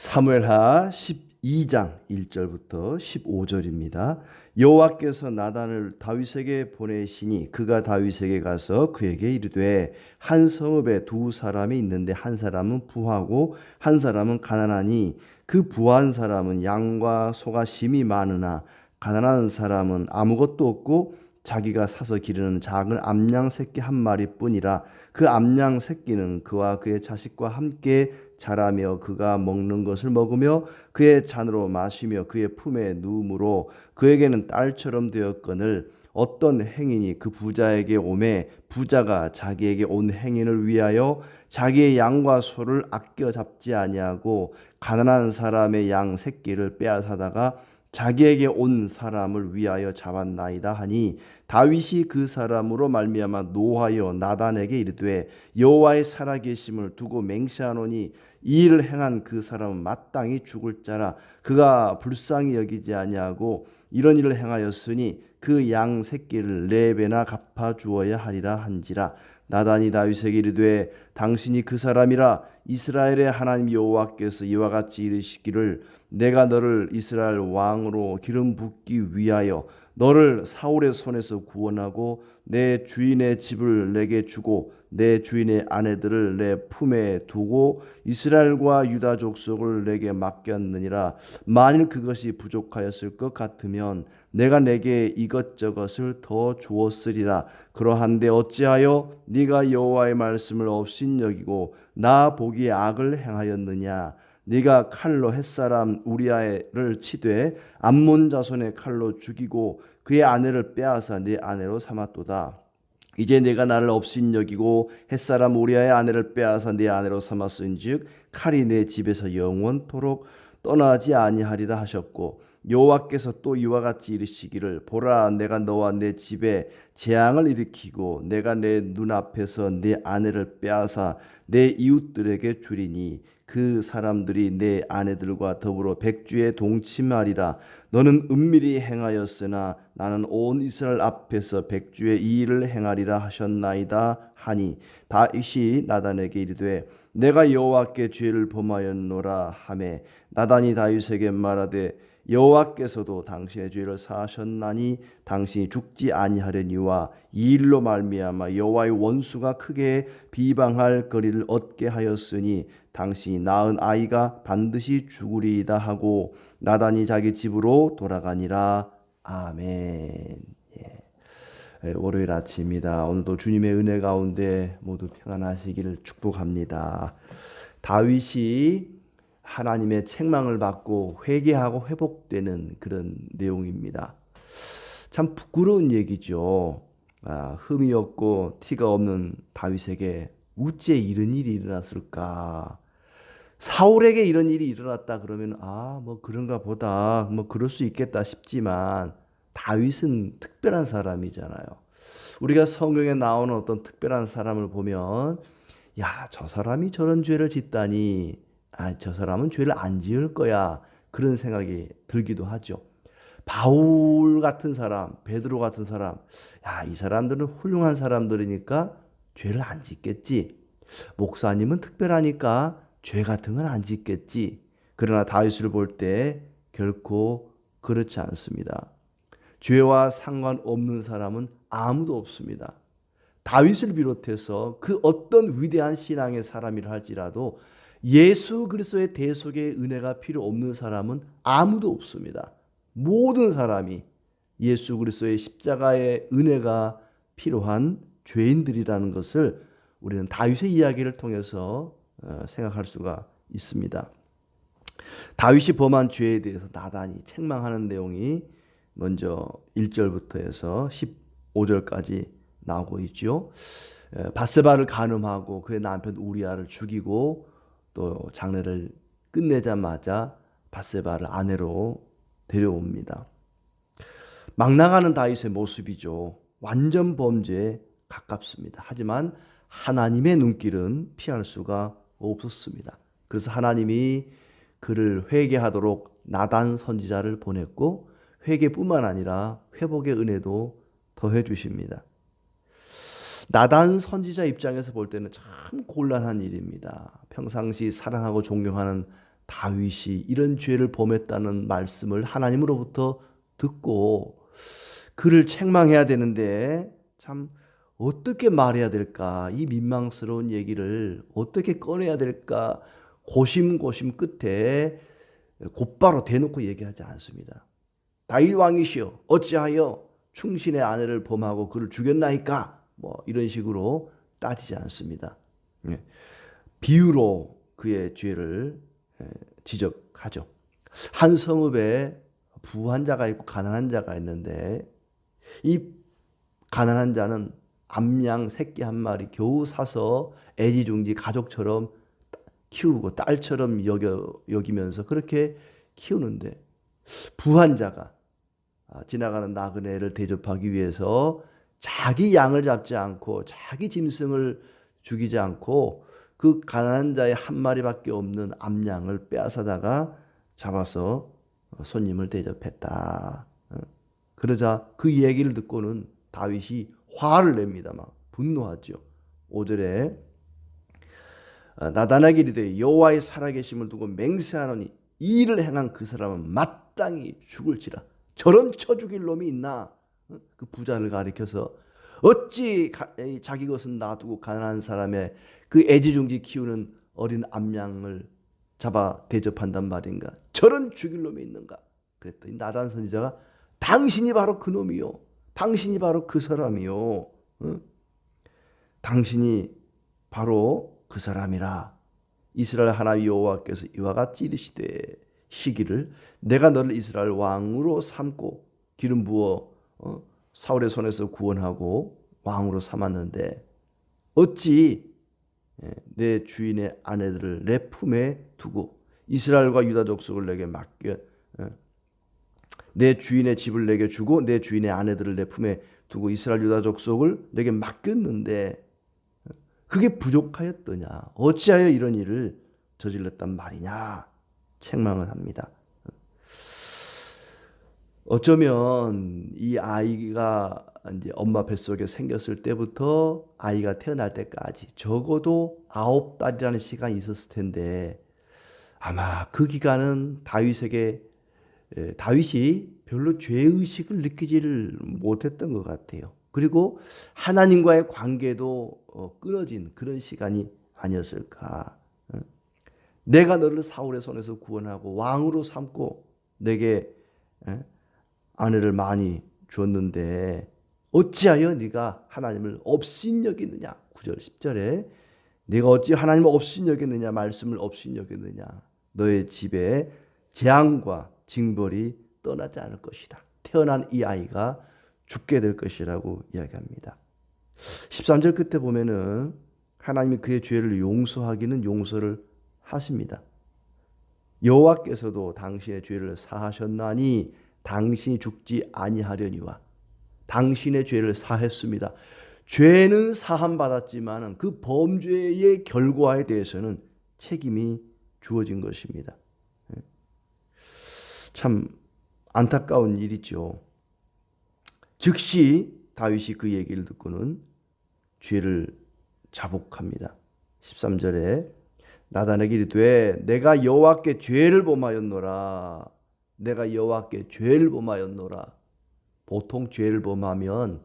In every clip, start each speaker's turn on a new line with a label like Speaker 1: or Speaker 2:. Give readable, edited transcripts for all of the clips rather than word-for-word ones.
Speaker 1: 사무엘하 12장 1절부터 15절입니다. 여호와께서 나단을 다윗에게 보내시니 그가 다윗에게 가서 그에게 이르되 한 성읍에 두 사람이 있는데 한 사람은 부하고 한 사람은 가난하니 그 부한 사람은 양과 소가 심히 많으나 가난한 사람은 아무것도 없고 자기가 사서 기르는 작은 암양 새끼 한 마리뿐이라. 그 암양 새끼는 그와 그의 자식과 함께 자라며 그가 먹는 것을 먹으며 그의 잔으로 마시며 그의 품에 누움으로 그에게는 딸처럼 되었거늘 어떤 행인이 그 부자에게 오매 부자가 자기에게 온 행인을 위하여 자기의 양과 소를 아껴 잡지 아니하고 가난한 사람의 양 새끼를 빼앗아다가 자기에게 온 사람을 위하여 잡았나이다 하니 다윗이 그 사람으로 말미암아 노하여 나단에게 이르되 여호와의 살아계심을 두고 맹세하노니 이 일을 행한 그 사람은 마땅히 죽을 자라. 그가 불쌍히 여기지 아니하고 이런 일을 행하였으니 그 양 새끼를 네 배나 갚아 주어야 하리라 한지라. 나단이 다윗에게 이르되 당신이 그 사람이라. 이스라엘의 하나님 여호와께서 이와 같이 이르시기를 내가 너를 이스라엘 왕으로 기름 붓기 위하여 너를 사울의 손에서 구원하고 내 주인의 집을 내게 주고 내 주인의 아내들을 내 품에 두고 이스라엘과 유다 족속을 내게 맡겼느니라. 만일 그것이 부족하였을 것 같으면 내가 내게 이것저것을 더 주었으리라. 그러한데 어찌하여 네가 여호와의 말씀을 업신여기고 나 보기에 악을 행하였느냐. 네가 칼로 햇사람 우리아를 치되 암몬 자손의 칼로 죽이고 그의 아내를 빼앗아 네 아내로 삼았도다. 이제 내가 나를 업신여기고 햇사람 우리아의 아내를 빼앗아 네 아내로 삼았은즉 칼이 내 집에서 영원토록 떠나지 아니하리라 하셨고 여호와께서 또 이와 같이 이르시기를 보라 내가 너와 내 집에 재앙을 일으키고 내가 내 눈앞에서 네 아내를 빼앗아 내 이웃들에게 주리니 그 사람들이 내 아내들과 더불어 백주에 동침하리라. 너는 은밀히 행하였으나 나는 온 이스라엘 앞에서 백주에 이 일을 행하리라 하셨나이다 하니 다윗이 나단에게 이르되 내가 여호와께 죄를 범하였노라 하매 나단이 다윗에게 말하되 여호와께서도 당신의 죄를 사하셨나니 당신이 죽지 아니하려니와 이 일로 말미암아 여호와의 원수가 크게 비방할 거리를 얻게 하였으니 당신이 낳은 아이가 반드시 죽으리이다 하고 나단이 자기 집으로 돌아가니라. 아멘. 월요일 아침입니다. 오늘도 주님의 은혜 가운데 모두 평안하시기를 축복합니다. 다윗이 하나님의 책망을 받고 회개하고 회복되는 그런 내용입니다. 참 부끄러운 얘기죠. 흠이 없고 티가 없는 다윗에게 어찌 이런 일이 일어났을까? 사울에게 이런 일이 일어났다 그러면 뭐 그런가 보다 뭐 그럴 수 있겠다 싶지만 다윗은 특별한 사람이잖아요. 우리가 성경에 나오는 어떤 특별한 사람을 보면 저 사람이 저런 죄를 짓다니 저 사람은 죄를 안 지을 거야 그런 생각이 들기도 하죠. 바울 같은 사람, 베드로 같은 사람, 이 사람들은 훌륭한 사람들이니까 죄를 안 짓겠지. 목사님은 특별하니까 죄 같은 건 안 짓겠지. 그러나 다윗을 볼 때 결코 그렇지 않습니다. 죄와 상관없는 사람은 아무도 없습니다. 다윗을 비롯해서 그 어떤 위대한 신앙의 사람이라 할지라도 예수 그리스도의 대속의 은혜가 필요 없는 사람은 아무도 없습니다. 모든 사람이 예수 그리스도의 십자가의 은혜가 필요한 죄인들이라는 것을 우리는 다윗의 이야기를 통해서 생각할 수가 있습니다. 다윗이 범한 죄에 대해서 나단이 책망하는 내용이 먼저 1절부터 해서 15절까지 나오고 있죠. 밧세바를 간음하고 그의 남편 우리아를 죽이고 또 장례를 끝내자마자 밧세바를 아내로 데려옵니다. 막 나가는 다윗의 모습이죠. 완전 범죄에 가깝습니다. 하지만 하나님의 눈길은 피할 수가 없었습니다. 그래서 하나님이 그를 회개하도록 나단 선지자를 보냈고 회개뿐만 아니라 회복의 은혜도 더해 주십니다. 나단 선지자 입장에서 볼 때는 참 곤란한 일입니다. 평상시 사랑하고 존경하는 다윗이 이런 죄를 범했다는 말씀을 하나님으로부터 듣고 그를 책망해야 되는데 참 어떻게 말해야 될까? 이 민망스러운 얘기를 어떻게 꺼내야 될까? 고심고심 끝에 곧바로 대놓고 얘기하지 않습니다. 다윗 왕이시여 어찌하여 충신의 아내를 범하고 그를 죽였나이까? 뭐 이런 식으로 따지지 않습니다. 비유로 그의 죄를 지적하죠. 한 성읍에 부한 자가 있고 가난한 자가 있는데 이 가난한 자는 암양 새끼 한 마리 겨우 사서 애지중지 가족처럼 키우고 딸처럼 여기면서 그렇게 키우는데 부한 자가 지나가는 나그네를 대접하기 위해서 자기 양을 잡지 않고 자기 짐승을 죽이지 않고 그 가난한 자의 한 마리밖에 없는 암양을 빼앗아다가 잡아서 손님을 대접했다. 그러자 그 얘기를 듣고는 다윗이 화를 냅니다. 막 분노하죠. 5절에 나단에게 이르되 여호와의 살아계심을 두고 맹세하노니 이 일을 행한 그 사람은 마땅히 죽을지라. 저런 쳐 죽일 놈이 있나? 그 부자를 가리켜서 어찌 자기 것은 놔두고 가난한 사람의 그 애지중지 키우는 어린 암양을 잡아 대접한단 말인가? 저런 죽일 놈이 있는가? 그랬더니 나단 선지자가 당신이 바로 그 놈이요. 당신이 바로 그 사람이요. 당신이 바로 그 사람이라. 이스라엘 하나님 여호와께서 이와 같이 이르시되 시기를 내가 너를 이스라엘 왕으로 삼고 기름 부어 사울의 손에서 구원하고 왕으로 삼았는데 어찌 내 주인의 아내들을 내 품에 두고 이스라엘과 유다 족속을 내게 맡겨 내 주인의 집을 내게 주고 내 주인의 아내들을 내 품에 두고 이스라엘 유다 족속을 내게 맡겼는데 그게 부족하였더냐? 어찌하여 이런 일을 저질렀단 말이냐? 책망을 합니다. 어쩌면 이 아이가 이제 엄마 뱃속에 생겼을 때부터 아이가 태어날 때까지 적어도 9달이라는 시간이 있었을 텐데 아마 그 기간은 다윗이 별로 죄의식을 느끼지를 못했던 것 같아요. 그리고 하나님과의 관계도 끊어진 그런 시간이 아니었을까. 내가 너를 사울의 손에서 구원하고 왕으로 삼고 내게 아내를 많이 줬는데 어찌하여 네가 하나님을 업신여기느냐. 9절 10절에 네가 어찌 하나님을 업신여겼느냐. 말씀을 업신여겼느냐. 너의 집에 재앙과 징벌이 떠나지 않을 것이다. 태어난 이 아이가 죽게 될 것이라고 이야기합니다. 13절 끝에 보면은 하나님이 그의 죄를 용서하기는 용서를 하십니다. 여호와께서도 당신의 죄를 사하셨나니 당신이 죽지 아니하려니와. 당신의 죄를 사했습니다. 죄는 사함 받았지만 그 범죄의 결과에 대해서는 책임이 주어진 것입니다. 참 안타까운 일이죠. 즉시 다윗이 그 얘기를 듣고는 죄를 자복합니다. 13절에 나단에게 이르되 내가 여호와께 죄를 범하였노라. 내가 여호와께 죄를 범하였노라. 보통 죄를 범하면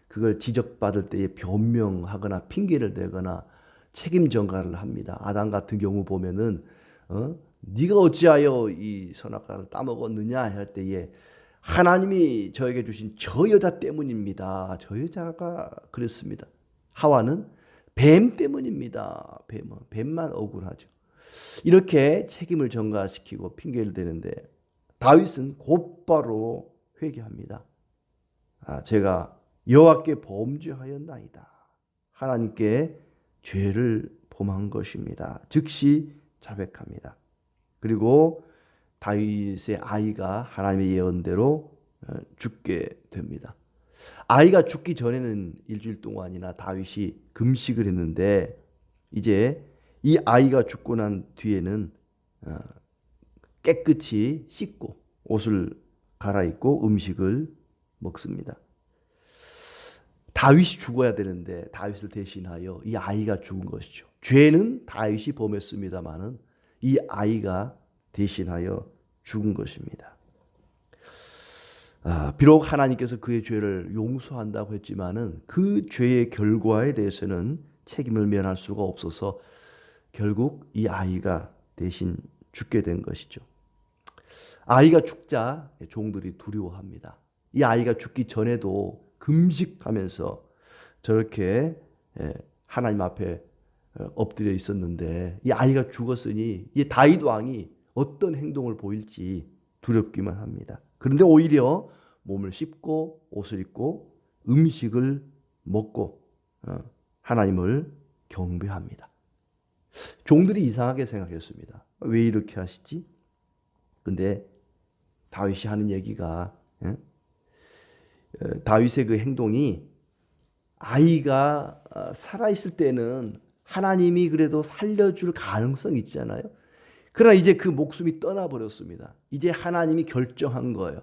Speaker 1: 그걸 지적받을 때에 변명하거나 핑계를 대거나 책임 전가를 합니다. 아담 같은 경우 보면은 네가 어찌하여 이 선악과를 따먹었느냐 할 때에 하나님이 저에게 주신 저 여자 때문입니다. 저 여자가 그랬습니다. 하와는 뱀 때문입니다. 뱀만 억울하죠. 이렇게 책임을 전가시키고 핑계를 대는데 다윗은 곧바로 회개합니다. 제가 여호와께 범죄하였나이다. 하나님께 죄를 범한 것입니다. 즉시 자백합니다. 그리고 다윗의 아이가 하나님의 예언대로 죽게 됩니다. 아이가 죽기 전에는 일주일 동안이나 다윗이 금식을 했는데 이제 이 아이가 죽고 난 뒤에는 깨끗이 씻고 옷을 갈아입고 음식을 먹습니다. 다윗이 죽어야 되는데 다윗을 대신하여 이 아이가 죽은 것이죠. 죄는 다윗이 범했습니다마는 이 아이가 대신하여 죽은 것입니다. 비록 하나님께서 그의 죄를 용서한다고 했지만은 그 죄의 결과에 대해서는 책임을 면할 수가 없어서 결국 이 아이가 대신 죽게 된 것이죠. 아이가 죽자 종들이 두려워합니다. 이 아이가 죽기 전에도 금식하면서 저렇게 하나님 앞에 엎드려 있었는데 이 아이가 죽었으니 이 다윗 왕이 어떤 행동을 보일지 두렵기만 합니다. 그런데 오히려 몸을 씻고 옷을 입고 음식을 먹고 하나님을 경배합니다. 종들이 이상하게 생각했습니다. 왜 이렇게 하시지? 근데 다윗이 하는 얘기가 다윗의 그 행동이 아이가 살아있을 때는 하나님이 그래도 살려줄 가능성이 있잖아요. 그러나 이제 그 목숨이 떠나버렸습니다. 이제 하나님이 결정한 거예요.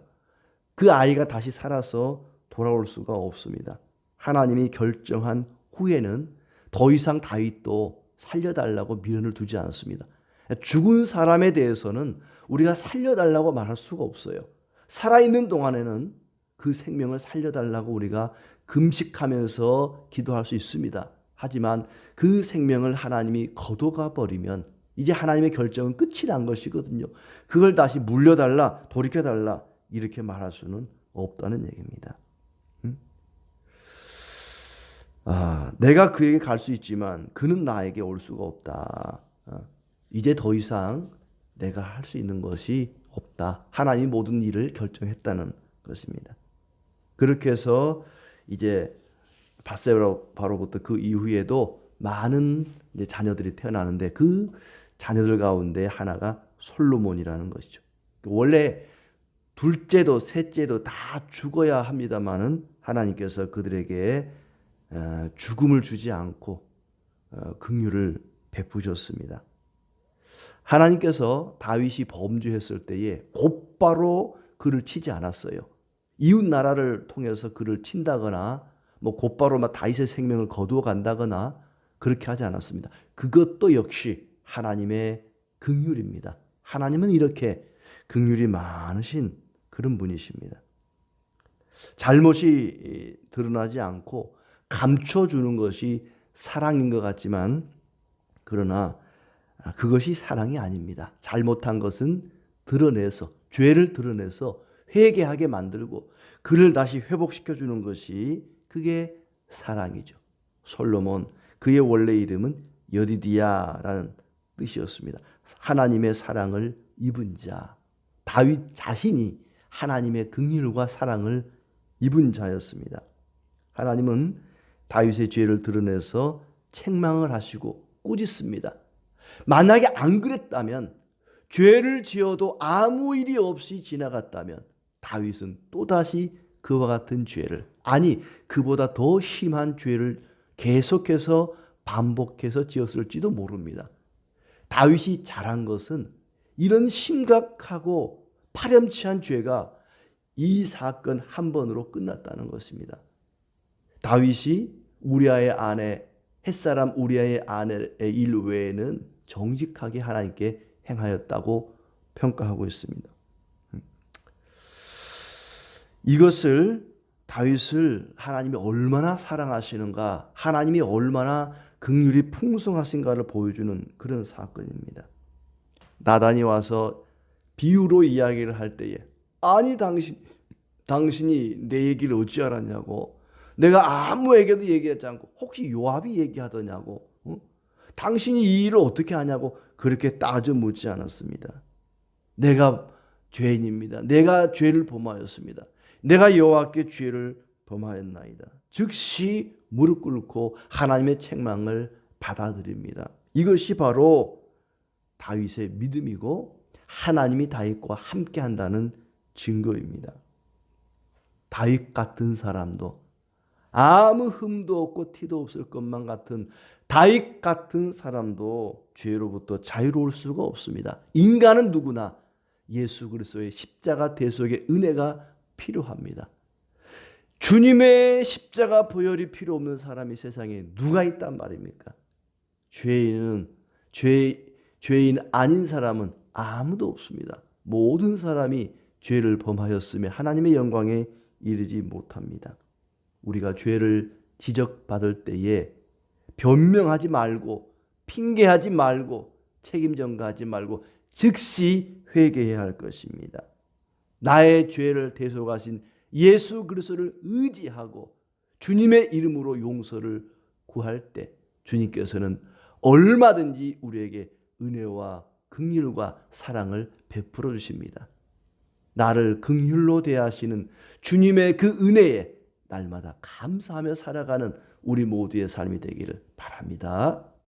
Speaker 1: 그 아이가 다시 살아서 돌아올 수가 없습니다. 하나님이 결정한 후에는 더 이상 다윗도 살려달라고 미련을 두지 않습니다. 죽은 사람에 대해서는 우리가 살려달라고 말할 수가 없어요. 살아있는 동안에는 그 생명을 살려달라고 우리가 금식하면서 기도할 수 있습니다. 하지만 그 생명을 하나님이 거둬가 버리면 이제 하나님의 결정은 끝이 난 것이거든요. 그걸 다시 물려달라, 돌이켜달라 이렇게 말할 수는 없다는 얘기입니다. 내가 그에게 갈 수 있지만 그는 나에게 올 수가 없다. 이제 더 이상 내가 할 수 있는 것이 없다. 하나님이 모든 일을 결정했다는 것입니다. 그렇게 해서 이제 밧세바로부터 그 이후에도 많은 이제 자녀들이 태어나는데 그 자녀들 가운데 하나가 솔로몬이라는 것이죠. 원래 둘째도 셋째도 다 죽어야 합니다마는 하나님께서 그들에게 죽음을 주지 않고 긍휼을 베푸셨습니다. 하나님께서 다윗이 범죄했을 때에 곧바로 그를 치지 않았어요. 이웃 나라를 통해서 그를 친다거나 곧바로 다윗의 생명을 거두어 간다거나 그렇게 하지 않았습니다. 그것도 역시 하나님의 긍휼입니다. 하나님은 이렇게 긍휼이 많으신 그런 분이십니다. 잘못이 드러나지 않고 감춰주는 것이 사랑인 것 같지만 그러나 그것이 사랑이 아닙니다. 잘못한 것은 드러내서 죄를 드러내서 회개하게 만들고 그를 다시 회복시켜주는 것이 그게 사랑이죠. 솔로몬 그의 원래 이름은 여디디야라는 뜻이었습니다. 하나님의 사랑을 입은 자. 다윗 자신이 하나님의 긍휼과 사랑을 입은 자였습니다. 하나님은 다윗의 죄를 드러내서 책망을 하시고 꾸짖습니다. 만약에 안 그랬다면 죄를 지어도 아무 일이 없이 지나갔다면 다윗은 또다시 그와 같은 죄를 아니 그보다 더 심한 죄를 계속해서 반복해서 지었을지도 모릅니다. 다윗이 잘한 것은 이런 심각하고 파렴치한 죄가 이 사건 한 번으로 끝났다는 것입니다. 다윗이 우리아의 아내 햇사람 우리아의 아내의 일 외에는 정직하게 하나님께 행하였다고 평가하고 있습니다. 이것을 다윗을 하나님이 얼마나 사랑하시는가, 하나님이 얼마나 긍휼이 풍성하신가를 보여주는 그런 사건입니다. 나단이 와서 비유로 이야기를 할 때에 아니 당신이 내 얘기를 어찌 알았냐고, 내가 아무에게도 얘기하지 않고 혹시 요압이 얘기하더냐고, 당신이 이 일을 어떻게 하냐고 그렇게 따져 묻지 않았습니다. 내가 죄인입니다. 내가 죄를 범하였습니다. 내가 여호와께 죄를 범하였나이다. 즉시 무릎 꿇고 하나님의 책망을 받아들입니다. 이것이 바로 다윗의 믿음이고 하나님이 다윗과 함께 한다는 증거입니다. 다윗 같은 사람도 아무 흠도 없고 티도 없을 것만 같은 다윗 같은 사람도 죄로부터 자유로울 수가 없습니다. 인간은 누구나 예수 그리스도의 십자가 대속의 은혜가 필요합니다. 주님의 십자가 보혈이 필요 없는 사람이 세상에 누가 있단 말입니까? 죄인 아닌 사람은 아무도 없습니다. 모든 사람이 죄를 범하였으며 하나님의 영광에 이르지 못합니다. 우리가 죄를 지적받을 때에 변명하지 말고 핑계하지 말고 책임 전가하지 말고 즉시 회개해야 할 것입니다. 나의 죄를 대속하신 예수 그리스도를 의지하고 주님의 이름으로 용서를 구할 때 주님께서는 얼마든지 우리에게 은혜와 긍휼과 사랑을 베풀어 주십니다. 나를 긍휼로 대하시는 주님의 그 은혜에 날마다 감사하며 살아가는 우리 모두의 삶이 되기를 바랍니다.